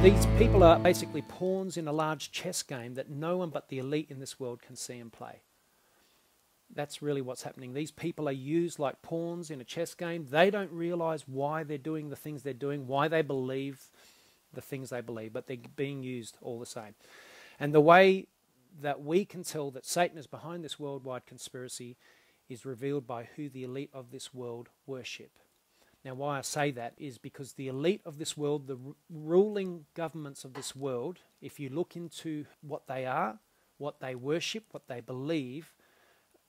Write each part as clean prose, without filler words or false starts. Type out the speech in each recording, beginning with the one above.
These people are basically pawns in a large chess game that no one but the elite in this world can see and play. That's really what's happening. These people are used like pawns in a chess game. They don't realize why they're doing the things they're doing, why they believe the things they believe, but they're being used all the same. And the way that we can tell that Satan is behind this worldwide conspiracy is revealed by who the elite of this world worship. Now, why I say that is because the elite of this world, the ruling governments of this world, if you look into what they are, what they worship, what they believe,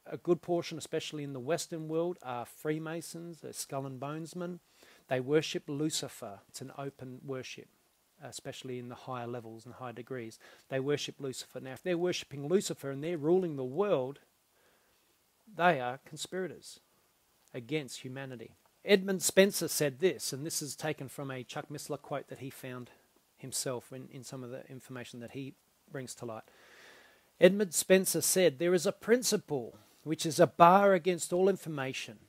a good portion, especially in the Western world, are Freemasons, they're skull and bonesmen. They worship Lucifer. It's an open worship, especially in the higher levels and higher degrees. They worship Lucifer. Now, if they're worshipping Lucifer and they're ruling the world, they are conspirators against humanity. Edmund Spencer said this, and this is taken from a Chuck Missler quote that he found himself in some of the information that he brings to light. Edmund Spencer said, "There is a principle which is a bar against all information,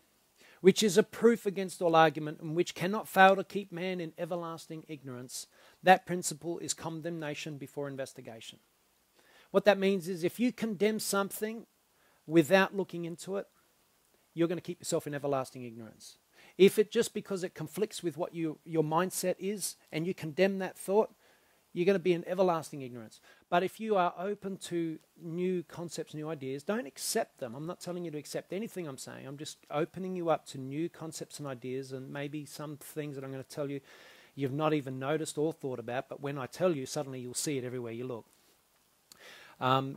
which is a proof against all argument, and which cannot fail to keep man in everlasting ignorance. That principle is condemnation before investigation." What that means is if you condemn something without looking into it, you're going to keep yourself in everlasting ignorance. If it just because it conflicts with what your mindset is and you condemn that thought, you're going to be in everlasting ignorance. But if you are open to new concepts, new ideas, don't accept them. I'm not telling you to accept anything I'm saying. I'm just opening you up to new concepts and ideas, and maybe some things that I'm going to tell you you've not even noticed or thought about, but when I tell you, suddenly you'll see it everywhere you look.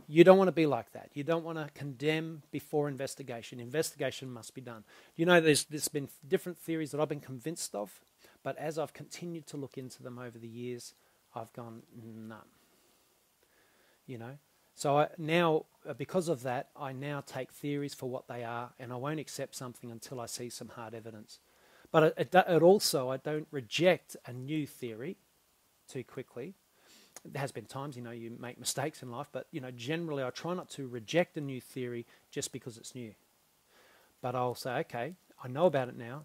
You don't want to be like that. You don't want to condemn before investigation. Investigation must be done. You know, there's been different theories that I've been convinced of, but as I've continued to look into them over the years, I've gone, nah. You know? So now, because of that, I now take theories for what they are, and I won't accept something until I see some hard evidence. But it also, I don't reject a new theory too quickly. There has been times, you know, you make mistakes in life, but, you know, generally I try not to reject a new theory just because it's new. But I'll say, okay, I know about it now.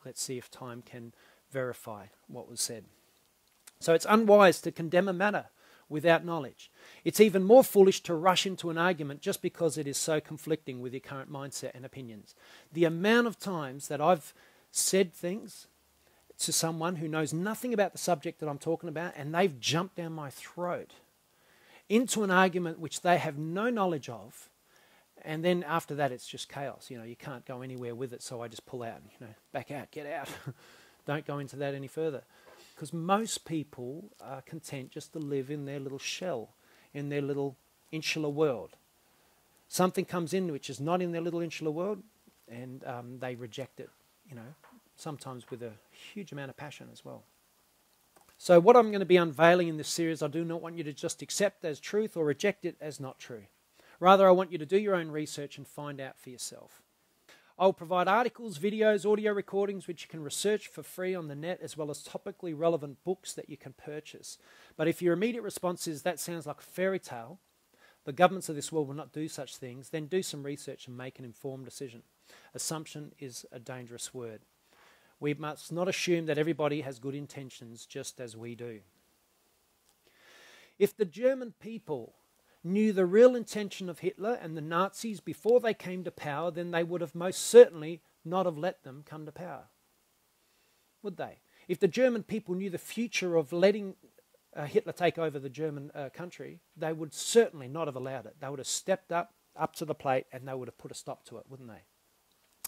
Let's see if time can verify what was said. So it's unwise to condemn a matter without knowledge. It's even more foolish to rush into an argument just because it is so conflicting with your current mindset and opinions. The amount of times that I've said things to someone who knows nothing about the subject that I'm talking about, and they've jumped down my throat into an argument which they have no knowledge of, and then after that it's just chaos. You know, you can't go anywhere with it, so I just pull out, you know, back out, get out. Don't go into that any further. Because most people are content just to live in their little shell, in their little insular world. Something comes in which is not in their little insular world, and they reject it, you know, sometimes with a huge amount of passion as well. So what I'm going to be unveiling in this series, I do not want you to just accept as truth or reject it as not true. Rather, I want you to do your own research and find out for yourself. I'll provide articles, videos, audio recordings which you can research for free on the net, as well as topically relevant books that you can purchase. But if your immediate response is, that sounds like a fairy tale, the governments of this world will not do such things, then do some research and make an informed decision. Assumption is a dangerous word. We must not assume that everybody has good intentions just as we do. If the German people knew the real intention of Hitler and the Nazis before they came to power, then they would have most certainly not have let them come to power. Would they? If the German people knew the future of letting Hitler take over the German country, they would certainly not have allowed it. They would have stepped up to the plate, and they would have put a stop to it, wouldn't they?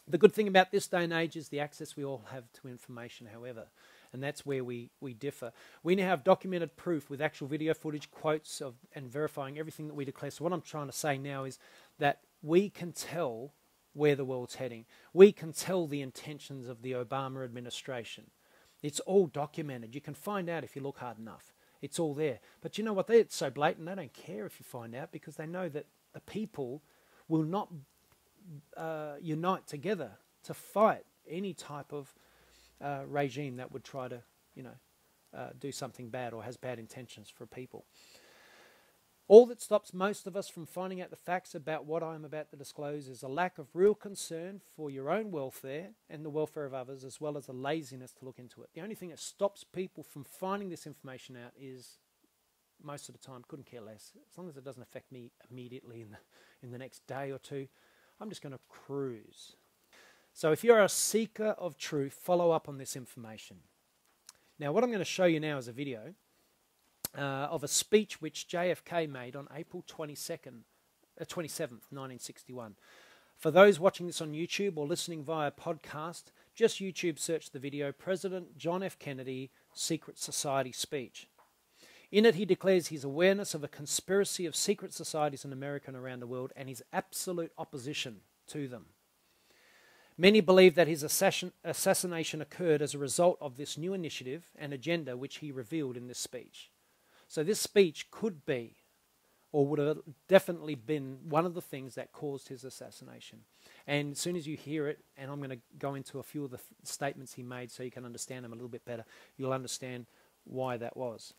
The good thing about this day and age is the access we all have to information, however, and that's where we differ. We now have documented proof with actual video footage, quotes and verifying everything that we declare. So what I'm trying to say now is that we can tell where the world's heading. We can tell the intentions of the Obama administration. It's all documented. You can find out if you look hard enough. It's all there. But you know what? It's so blatant, they don't care if you find out, because they know that the people will not unite together to fight any type of regime that would try to, you know, do something bad or has bad intentions for people. All that stops most of us from finding out the facts about what I am about to disclose is a lack of real concern for your own welfare and the welfare of others, as well as a laziness to look into it. The only thing that stops people from finding this information out is, most of the time, couldn't care less. As long as it doesn't affect me immediately in the next day or two, I'm just going to cruise. So if you're a seeker of truth, follow up on this information. Now, what I'm going to show you now is a video of a speech which JFK made on April 27th, 1961. For those watching this on YouTube or listening via podcast, just YouTube search the video President John F. Kennedy Secret Society speech. In it, he declares his awareness of a conspiracy of secret societies in America and around the world and his absolute opposition to them. Many believe that his assassination occurred as a result of this new initiative and agenda which he revealed in this speech. So this speech could be, or would have definitely been, one of the things that caused his assassination. And as soon as you hear it, and I'm going to go into a few of the statements he made so you can understand them a little bit better, you'll understand why that was.